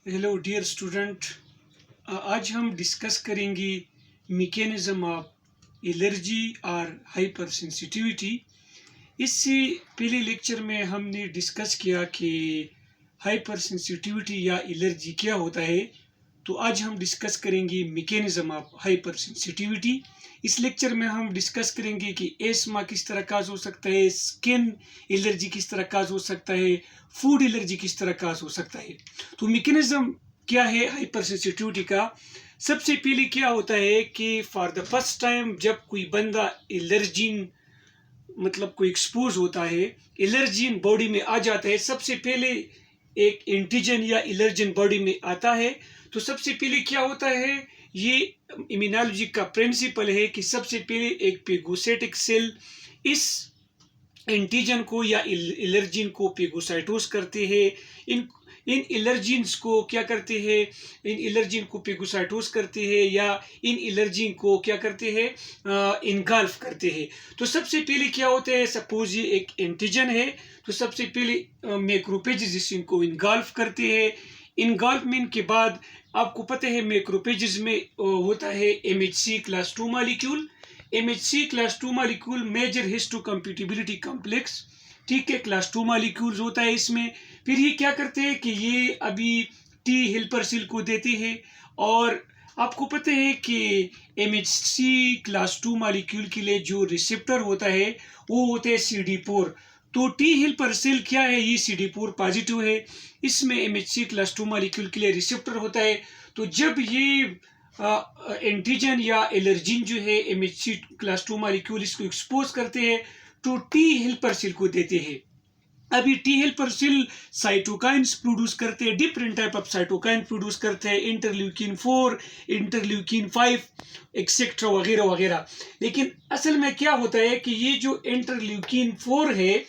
Hello dear student. आज हम discuss करेंगे मैकेनिज्म ऑफ एलर्जी और हाइपर सेंसिटिविटी। इससे पहले लेक्चर में हमने डिस्कस किया कि हाइपर सेंसिटिविटी या एलर्जी क्या होता है। तो आज हम डिस्कस करेंगे मैकेनिज्म ऑफ हाइपर सेंसिटिविटी। इस लेक्चर में हम डिस्कस करेंगे कि एस्मा किस तरह काज हो सकता है, स्किन एलर्जी किस तरह काज हो सकता है, फूड एलर्जी किस तरह काज हो सकता है। तो मैकेनिज्म क्या है हाइपर सेंसिटिविटी का। सबसे पहले क्या होता है कि फॉर द फर्स्ट टाइम जब कोई बंदा एलर्जीन मतलब कोई एक्सपोज होता है, एलर्जीन बॉडी में आ जाता है, सबसे पहले एक एंटीजन या एलर्जन बॉडी में आता है। तो सबसे पहले क्या होता है, ये इम्यूनोलॉजी का प्रिंसिपल है कि सबसे पहले एक पेगोसाइटिक सेल इस एंटीजन को या एलर्जिन को पेगोसाइटोस करते हैं। इन एलर्जिन्स को क्या करते हैं, इन एलर्जिन को पेगोसाइटोस करते हैं या इन एलर्जिन को क्या करते हैं, इनगल्फ करते हैं। तो सबसे पहले क्या होता है, सपोज ये एक एंटीजन है, तो सबसे पहले मैक्रोफेजेस इनको इनगल्फ करते हैं। इनगल्फमेंट के बाद आपको पता है मैक्रोफेजेस में होता है MHC class 2 molecule. MHC class 2 molecule major histocompatibility complex, ठीक है, क्लास 2 मॉलिक्यूल्स होता है इसमें। फिर ये क्या करते हैं कि ये अभी T हेल्पर सेल को देते हैं। और आपको पता है कि MHC क्लास 2 मॉलिक्यूल के लिए जो रिसेप्टर होता है वो होते हैं CD4। तो T हेल्पर सेल क्या है, ये CD4 पॉजिटिव है। इसमें MHC क्लास 2 मॉलिक्यूल के लिए रिसेप्टर होता है। तो जब ये एंटीजन या एलर्जिन जो है MHC क्लास 2 मॉलिक्यूल इसको एक्सपोज करते हैं तो T हेल्पर सेल को देते हैं। अभी T helper cell cytokines produce करते हैं, different type of cytokine produce करते हैं, इंटरल्यूकिन 4, इंटरल्यूकिन 5 एक्सेट्रा वगैरह वगैरह। लेकिन असल में क्या होता है कि ये जो इंटरल्यूकिन 4 है,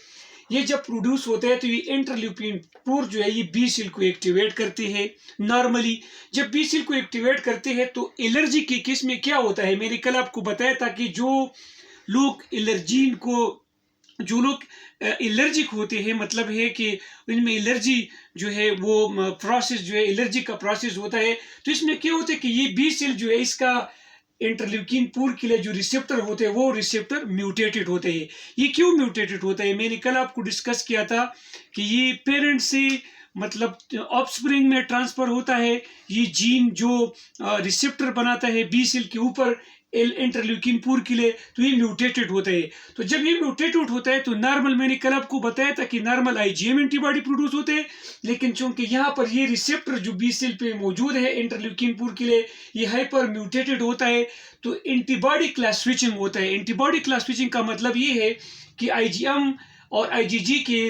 ये जब प्रोड्यूस होता है तो ये इंटरल्यूकिन 4 जो है ये बी सेल को एक्टिवेट करते हैं। नॉर्मली जब बी सेल को एक्टिवेट करते हैं तो एलर्जी के केस में क्या होता है, मैंने कल आपको बताया था कि जो लोग एलर्जिक होते हैं, मतलब है कि इनमें एलर्जी जो है वो प्रोसेस जो है एलर्जी का प्रोसेस होता है। तो इसमें क्या होता है कि ये बी सेल जो है इसका इंटरल्यूकिन 4 के लिए जो रिसेप्टर होते हैं वो रिसेप्टर म्यूटेटेड होते हैं। ये क्यों म्यूटेटेड होता है, मैंने कल आपको डिस्कस किया था कि ये पेरेंट से मतलब ऑफस्प्रिंग में ट्रांसफर होता है। ये जीन जो रिसेप्टर बनाता है बी सेल के ऊपर इंटरल्यूकिन 4 के लिए, तो ये म्यूटेटेड होता है। तो जब ये म्यूटेटेड होता है तो नॉर्मल, मैंने कल आपको बताया था कि नॉर्मल IgM एंटीबॉडी प्रोड्यूस होते हैं। लेकिन चूंकि यहाँ पर ये रिसेप्टर जो बी सेल पे मौजूद है इंटरल्यूकिन 4 के लिए ये हाइपर म्यूटेटेड होता है, तो एंटीबॉडी क्लास स्विचिंग होता है। एंटीबॉडी क्लास स्विचिंग का मतलब ये है कि IgM और IgG के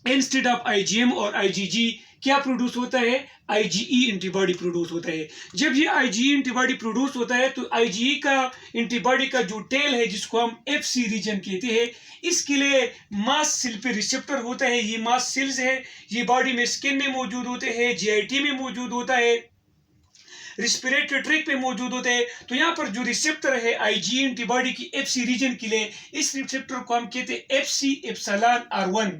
इंस्टेड ऑफ IgM और IgG क्या प्रोड्यूस होता है, IgE एंटीबॉडी प्रोड्यूस होता है। जब ये IgE एंटीबॉडी प्रोड्यूस होता है तो IgE का एंटीबॉडी का जो टेल है जिसको हम FC रीजन कहते हैं, इसके लिए मास्ट सेल पे रिसेप्टर होता है। ये मास्ट सेल्स है, ये बॉडी में स्किन में मौजूद होते हैं, GIT में मौजूद होता है, रिस्पिरेटरी ट्रैक्ट पे मौजूद होते हैं। तो यहाँ पर जो रिसेप्टर है IgE एंटीबॉडी की FC रीजन के लिए, इस रिसेप्टर को हम कहते हैं FC एप्सिलॉन R1।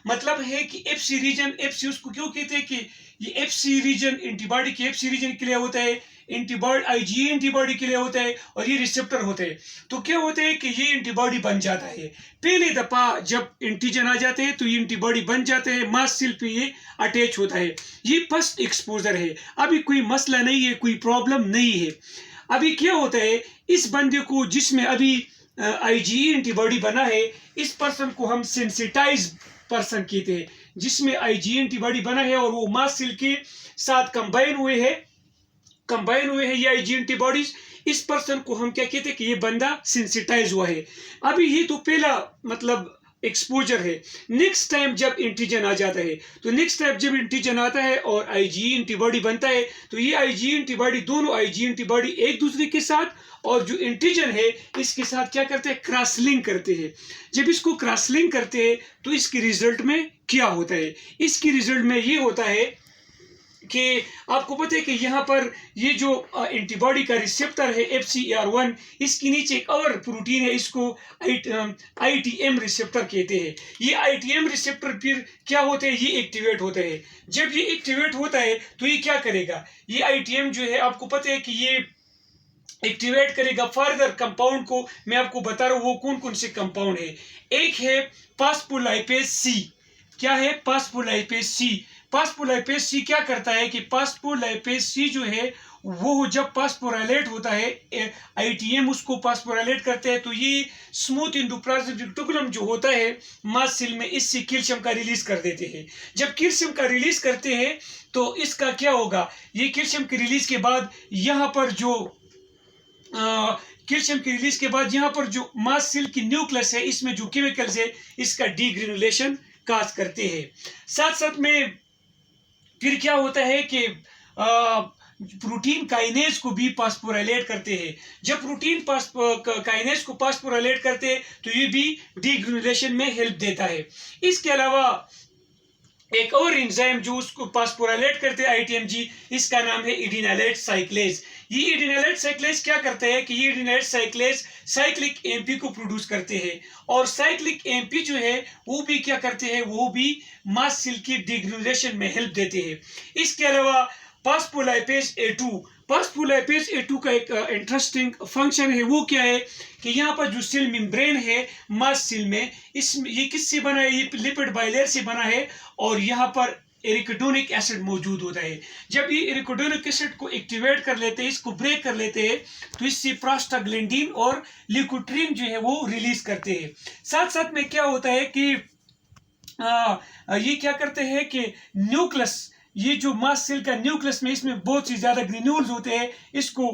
मतलब है कि FC रीजन, FC उसको क्यों कहते हैं कि ये FC रीजन एंटीबॉडी की FC रीजन के लिए होता है, एंटीबॉडी IgE एंटीबॉडी के लिए होता है और ये रिसेप्टर होते हैं। तो क्या होता है कि ये एंटीबॉडी बन जाता है। पहले दफा जब एंटीजन आ जाते हैं तो ये एंटीबॉडी बन जाते हैं, मास्ट सेल पे ये अटैच होता है। ये फर्स्ट एक्सपोजर है, अभी कोई मसला नहीं है, कोई प्रॉब्लम नहीं है। अभी क्या होता है, इस बंदे को जिसमें अभी IgE एंटीबॉडी बना है, इस पर्सन को हम सेंसिटाइज पर्सन कहते हैं, जिसमें IgE एंटीबॉडी बना है और वो मास्ट सेल के साथ कंबाइन हुए हैं ये IgE एंटीबॉडीज। इस पर्सन को हम क्या कहते हैं कि ये बंदा सेंसिटाइज हुआ है। अभी ये तो पहला मतलब एक्सपोजर है। नेक्स्ट टाइम जब एंटीजन आ जाता है, तो नेक्स्ट टाइम जब एंटीजन आता है और IgE एंटीबॉडी बनता है, तो ये IgE एंटीबॉडी, दोनों IgE एंटीबॉडी एक दूसरे के साथ और जो एंटीजन है इसके साथ क्या करते हैं, क्रॉस लिंक करते हैं। जब इसको क्रॉस लिंक करते हैं तो इसके रिजल्ट में क्या होता है, इसके रिजल्ट में ये होता है कि आपको पता है कि यहाँ पर ये जो एंटीबॉडी का रिसेप्टर है FcER1, इसके नीचे एक और प्रोटीन है, इसको ITM रिसेप्टर कहते हैं। ये ITM रिसेप्टर फिर क्या होते हैं, ये एक्टिवेट होते हैं। जब ये एक्टिवेट होता है तो ये क्या करेगा, ये ITM जो है आपको पता है कि ये एक्टिवेट करेगा फर्दर कंपाउंड को। मैं आपको बता रहा हूँ वो कौन कौन से कंपाउंड है। एक है फास्फोलाइपेज सी। क्या है, फास्फोलाइपेज सी। फास्फोलाइपेज सी क्या करता है कि फास्फोलाइपेज सी जो है वो जब फास्फोराइलेट होता है, ITM उसको फास्फोराइलेट करते हैं, तो ये स्मूथ एंडोप्लाज्मिक रेटिकुलम जो होता है मास्ट सेल में, इससे कैल्शियम का रिलीज कर देते हैं। जब कैल्शियम का रिलीज करते हैं तो इसका क्या होगा, ये कैल्शियम के रिलीज के बाद यहाँ पर जो कैल्शियम की रिलीज के बाद यहाँ पर जो मास्ट सेल की न्यूक्लियस है, इसमें जो केमिकल्स है इसका डीग्रेनुलेशन काज करते हैं। साथ साथ में फिर क्या होता है कि प्रोटीन काइनेज को भी फास्फोराइलेट करते हैं। जब प्रोटीन काइनेज को फास्फोराइलेट करते हैं तो ये भी डीग्रेनुलेशन में हेल्प देता है। इसके अलावा एक और एंजाइम जो उसको फास्फोराइलेट करते हैं ITMG, इसका नाम है एडिनाइलेट साइक्लेज। ये एडिनाइलेट साइक्लेज क्या करते हैं कि ये एडिनाइलेट साइक्लेज साइक्लिक MP को प्रोड्यूस करते हैं, और साइक्लिक MP जो है वो भी क्या करते हैं, वो भी मास्ट सेल की डीग्रेनुलेशन में हेल्प देते हैं। इसके अलावा फास्फोलाइपेज A2, फास्फोलाइपेज A2 का एक इंटरेस्टिंग फंक्शन है, वो क्या है कि यहाँ पर जो सेल मेम्ब्रेन है मास्ट सेल में, इसमें ये किससे बना है, ये लिपिड बाइलेयर से बना है, और यहाँ पर एरिकिडोनिक एसिड मौजूद होता है। जब ये एरिकिडोनिक एसिड को एक्टिवेट कर लेते हैं, इसको ब्रेक कर लेते हैं, तो इससे प्रोस्टाग्लैंडिन और ल्यूकोट्रीन जो है वो रिलीज करते हैं। साथ साथ में क्या होता है कि ये क्या करते हैं कि न्यूक्लियस, ये जो मास्ट सेल का न्यूक्लियस में इसमें बहुत सी ज्यादा ग्रेन्यूल्स होते हैं, इसको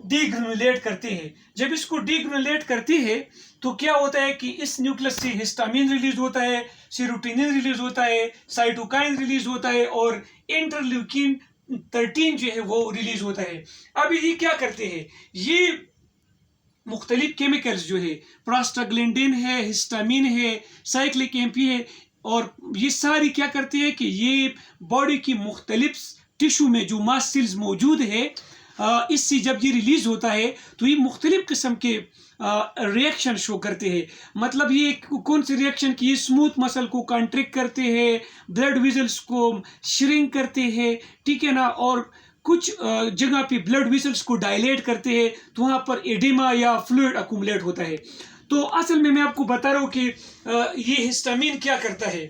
डीग्रेनुलेट करते हैं। जब इसको डीग्रेनुलेट करते हैं तो क्या होता है कि इस न्यूक्लियस से हिस्टामिन रिलीज होता है, सेरोटोनिन रिलीज होता है, साइटोकाइन रिलीज होता है, और इंटरल्यूकिन 13 जो है वो रिलीज होता है। अब ये क्या करते हैं, ये मुख्तलिफ केमिकल्स जो है, प्रोस्टाग्लैंडिन है, हिस्टामिन है, साइक्लिक MP है, और ये सारी क्या करते हैं कि ये बॉडी की मुख्तलिफ टिश्यू में जो मास्ट सेल्स मौजूद है, इससे जब ये रिलीज होता है तो ये मुख्तलिफ किस्म के रिएक्शन शो करते हैं। मतलब ये कौन से रिएक्शन की, ये स्मूथ मसल को कॉन्ट्रैक्ट करते हैं, ब्लड वेसल्स को श्रिंक करते हैं, ठीक है ना, और कुछ जगह पे ब्लड वेसल्स को डायलेट करते हैं, तो वहाँ पर एडिमा या फ्लूइड अकुमुलेट होता है। तो असल में मैं आपको बता रहा हूँ कि ये हिस्टामिन क्या करता है।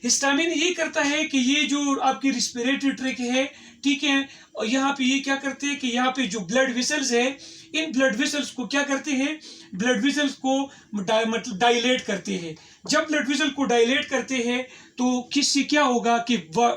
हिस्टामिन ये करता है कि ये जो आपकी रिस्पिरेटरी ट्रैक है, ठीक है, और यहाँ पे ये क्या करते हैं कि यहाँ पे जो ब्लड वेसल्स है, इन ब्लड वेसल्स को क्या करते हैं, ब्लड वेसल्स को मतलब डायलेट करते हैं। जब ब्लड वेसल को डायलेट करते हैं तो किससे क्या होगा कि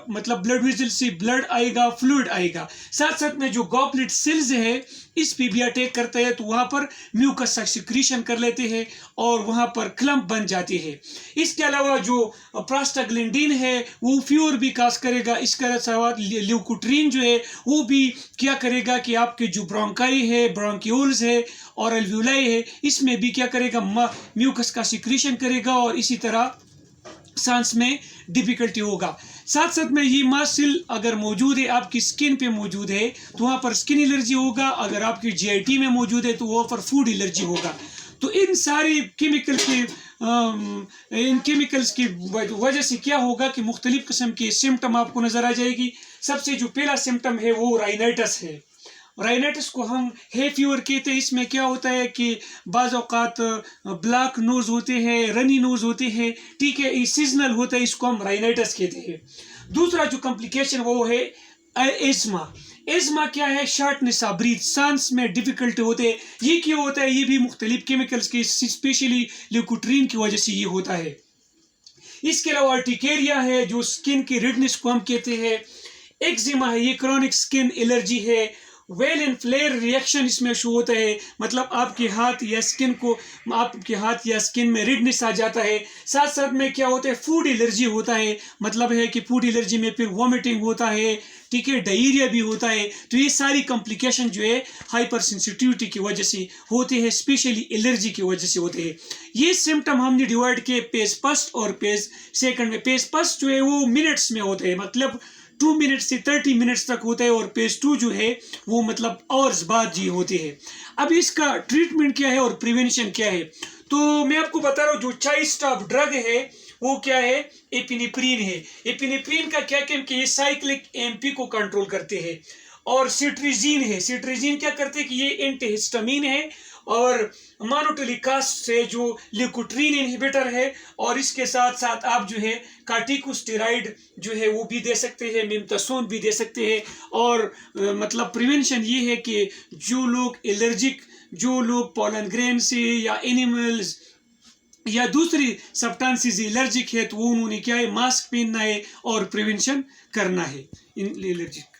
मतलब ब्लड वेसल से ब्लड आएगा, फ्लूइड आएगा। साथ साथ में जो गॉबलेट सेल्स है इस पे भी अटैक करता है, तो वहाँ पर म्यूकस सिक्रीशन कर लेते हैं और वहाँ पर क्लम्प बन जाते हैं। इसके अलावा जो प्रोस्टाग्लैंडिन है वो फ्यूर भी काज करेगा। इसके अलावा ल्यूकोट्रीन जो है वो भी क्या करेगा कि आपके जो ब्रोंकाई है, ब्रोंक्यूल्स है और अल्वेओलाई है, इसमें भी क्या करेगा, म्यूकस का सिक्रीशन करेगा, और इसी तरह सांस में डिफिकल्टी होगा। साथ साथ में ये मास्ट सेल अगर मौजूद है, आपकी स्किन पे मौजूद है, तो वहाँ पर स्किन एलर्जी होगा। अगर आपकी GIT में मौजूद है तो वहाँ पर फूड एलर्जी होगा। तो इन सारी इन केमिकल्स की वजह से क्या होगा कि मुख्तलिफ किस्म के सिम्टम आपको नजर आ जाएगी। सबसे जो पहला सिम्टम है वो राइनाइटिस है। राइनाइटिस को हम हे फीवर कहते हैं। इसमें क्या होता है कि बाज़ औक़ात ब्लैक नोज़ होते हैं, रनी नोज़ होते हैं, ठीक है, ये सीजनल होता है, इसको हम राइनाइटिस कहते हैं। दूसरा जो कॉम्प्लिकेशन वो है एज़मा। एज़मा क्या है, शॉर्टनेस ऑफ ब्रीथ, सांस में डिफिकल्टी होते हैं। ये क्यों होता है, ये भी मुख्तलिफ केमिकल्स की स्पेशली ल्यूकोट्रीन की वजह से ये होता है। इसके अलावा अर्टिकेरिया है जो स्किन की रेडनेस को हम कहते हैं। एक्जिमा है, ये क्रॉनिक स्किन एलर्जी है। वेल एंड फ्लेयर रिएक्शन इसमें शो होता है, मतलब आपके हाथ या स्किन को, आपके हाथ या स्किन में रेडनेस आ जाता है। साथ साथ में क्या होता है, फूड एलर्जी होता है, मतलब है कि फूड एलर्जी में फिर वॉमिटिंग होता है, ठीक है, डायरिया भी होता है। तो ये सारी कॉम्प्लिकेशन जो है हाइपर सेंसिटिविटी की वजह से होते हैं, स्पेशली एलर्जी की वजह से होते हैं। ये सिम्टम हमने डिवाइड किए पेज फर्स्ट और पेज सेकंड में। पेज फर्स्ट जो है वो मिनट्स में होते हैं, मतलब 2 मिनट से 30 मिनट्स तक होता है, और फेज 2 जो है वो मतलब आवर्स बाद जी होते हैं। अब इसका ट्रीटमेंट क्या है और प्रिवेंशन क्या है, तो मैं आपको बता रहा हूँ जो चाइल्ड स्टॉप ड्रग है वो क्या है, एपिनेफ्रिन है। एपिनेफ्रिन का क्या काम कि ये साइक्लिक एमपी को कंट्रोल करते हैं। और सिट्रीजिन है, सिट्रीजिन क्या करते हैं कि ये एंटीहिस्टामिन है, और मोनोटोलिकास से जो ल्यूकोट्रीन इनहिबिटर है, और इसके साथ साथ आप जो है कार्टिकोस्टेरॉइड जो है वो भी दे सकते हैं, मिमथासोन भी दे सकते हैं। और मतलब प्रिवेंशन ये है कि जो लोग एलर्जिक, जो लोग पॉलन ग्रेन से या एनिमल्स या दूसरी सब्सटेंसेस एलर्जिक है, तो वो उन्होंने क्या है मास्क पहनना है और प्रिवेंशन करना है इन एलर्जिक